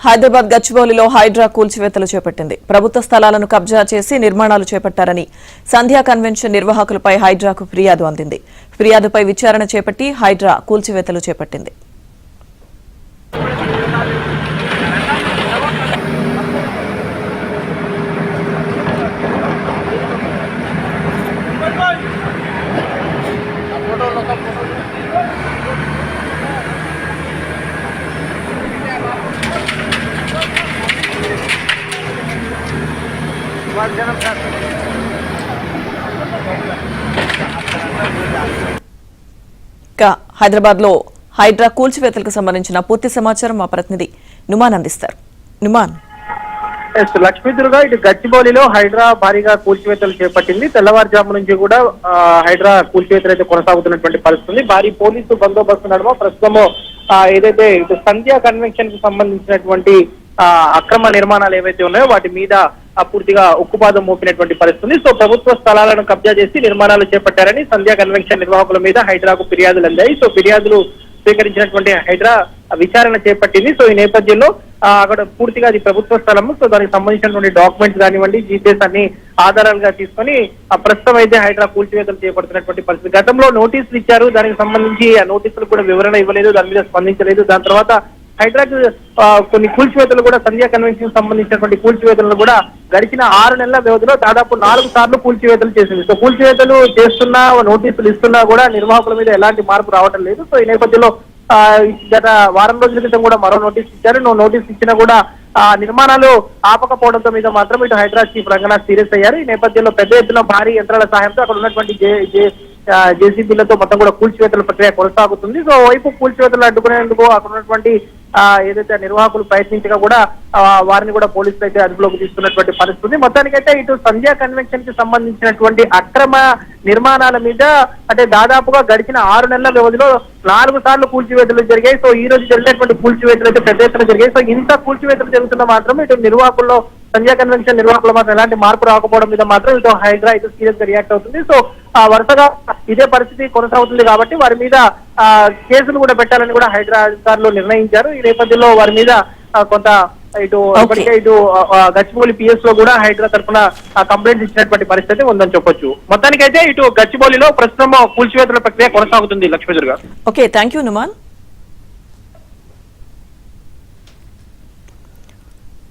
హైదరాబాద్ గచ్చిబౌలిలో హైడ్రా కూల్చివేతలు చేపట్టింది. ప్రభుత్వ స్థలాలను కబ్జా చేసి నిర్మాణాలు చేపట్టారని సంధ్యా కన్వెన్షన్ నిర్వాహకులపై హైడ్రాకు ఫిర్యాదు అందింది. ఫిర్యాదుపై విచారణ చేపట్టి హైడ్రా కూల్చివేతలు చేపట్టింది. హైదరాబాద్ లో హైడ్రా కూల్చివేతలకు సంబంధించిన పూర్తి సమాచారం మా ప్రతినిధి నుమాన్ అందిస్తారు. నుమాన్. లక్ష్మీదుర్గా ఇటు గచ్చిబౌలిలో హైడ్రా భారీగా కూల్చివేతలు చేపట్టింది. తెల్లవారుజాము నుంచి కూడా హైడ్రా కూల్చివేతలు అయితే కొనసాగుతున్నటువంటి పరిస్థితి. భారీ పోలీసు బందోబస్తు నడుమ ప్రస్తుతము ఏదైతే ఇటు సంధ్యా కన్వెన్షన్ కి సంబంధించినటువంటి అక్రమ నిర్మాణాలు ఏవైతే ఉన్నాయో వాటి మీద పూర్తిగా ఉక్కుపాదం మోపినటువంటి పరిస్థితి. సో ప్రభుత్వ స్థలాలను కబ్జా చేసి నిర్మాణాలు చేపట్టారని సంధ్యా కన్వెన్షన్ నిర్వాహకుల మీద హైడ్రాకు ఫిర్యాదులు అందాయి. సో ఫిర్యాదులు స్వీకరించినటువంటి హైడ్రా విచారణ చేపట్టింది. సో ఈ నేపథ్యంలో అక్కడ పూర్తిగా అది ప్రభుత్వ స్థలము. సో దానికి సంబంధించినటువంటి డాక్యుమెంట్స్ కానివ్వండి, జీపీఎస్ అన్ని ఆధారాలుగా తీసుకొని ప్రస్తుతం అయితే హైడ్రా కూల్చివేతలు చేపడుతున్నటువంటి పరిస్థితి. గతంలో నోటీసులు ఇచ్చారు, దానికి సంబంధించి ఆ నోటీసులు కూడా వివరణ ఇవ్వలేదు, దాని మీద స్పందించలేదు. దాని తర్వాత హైడ్రాకు కొన్ని కూల్చివేతలు కూడా సంధ్యా కన్వెన్షన్ సంబంధించినటువంటి కూల్చివేతలను కూడా గడిచిన 6 నెలల వ్యవధిలో దాదాపు 4 సార్లు కూల్చివేతలు చేసింది. సో కూల్చివేతలు చేస్తున్నా, నోటీసులు ఇస్తున్నా కూడా నిర్వాహకుల మీద ఎలాంటి మార్పు రావడం లేదు. సో ఈ నేపథ్యంలో గత వారం రోజుల క్రితం కూడా మరో నోటీస్ ఇచ్చారు. నోటీస్ ఇచ్చినా కూడా నిర్మాణాలు ఆపకపోవడంతో మీద మాత్రం ఇటు హైడ్రా చీఫ్ రంగనాథ్ సీరియస్ అయ్యారు. ఈ నేపథ్యంలో పెద్ద ఎత్తున భారీ యంత్రాల సహాయంతో అక్కడ ఉన్నటువంటి జేసీబీలతో మొత్తం కూడా కూల్చివేతల ప్రక్రియ కొనసాగుతుంది. సో వైపు కూల్చివేతలు అడ్డుకునేందుకు అక్కడ ఉన్నటువంటి ఏదైతే నిర్వాహకులు ప్రయత్నించగా కూడా వారిని కూడా పోలీసులు అయితే అదుపులోకి తీసుకున్నటువంటి పరిస్థితి. మొత్తానికైతే ఇటు సంధ్యా కన్వెన్షన్ కి సంబంధించినటువంటి అక్రమ నిర్మాణాల మీద అంటే దాదాపుగా గడిచిన 6 నెలల వ్యవధిలో 4 సార్లు కూల్చివేతలు జరిగాయి. సో ఈ రోజు జరిగినటువంటి కూల్చివేతలు అయితే పెద్ద ఎత్తున జరిగాయి. సో ఇంత కూల్చివేతలు జరుగుతున్న మాత్రం ఇటు నిర్వాహకుల్లో సంధ్యా కన్వెన్షన్ నిర్వాహకులు మాత్రం ఎలాంటి మార్పు రాకపోవడం మీద మాత్రం ఇటు హైడ్రా అయితే సీరియస్ గా రియాక్ట్ అవుతుంది. సో వరుసగా ఇదే పరిస్థితి కొనసాగుతుంది కాబట్టి వారి మీద కేసులు కూడా పెట్టాలని కూడా హైడ్రా అధికారులు నిర్ణయించారు. ఈ నేపథ్యంలో వారి మీద కొంత ఇటు ఇప్పటికే ఇటు గచ్చిబౌలి పిఎస్ లో కూడా హైడ్రా తరఫున కంప్లైంట్స్ ఇచ్చినటువంటి పరిస్థితి ఉందని చెప్పొచ్చు. మొత్తానికైతే ఇటు గచ్చిబౌలిలో ప్రస్తుతం కూల్చివేతల ప్రక్రియ కొనసాగుతుంది. Lakshmidurga. Okay, thank you Numan.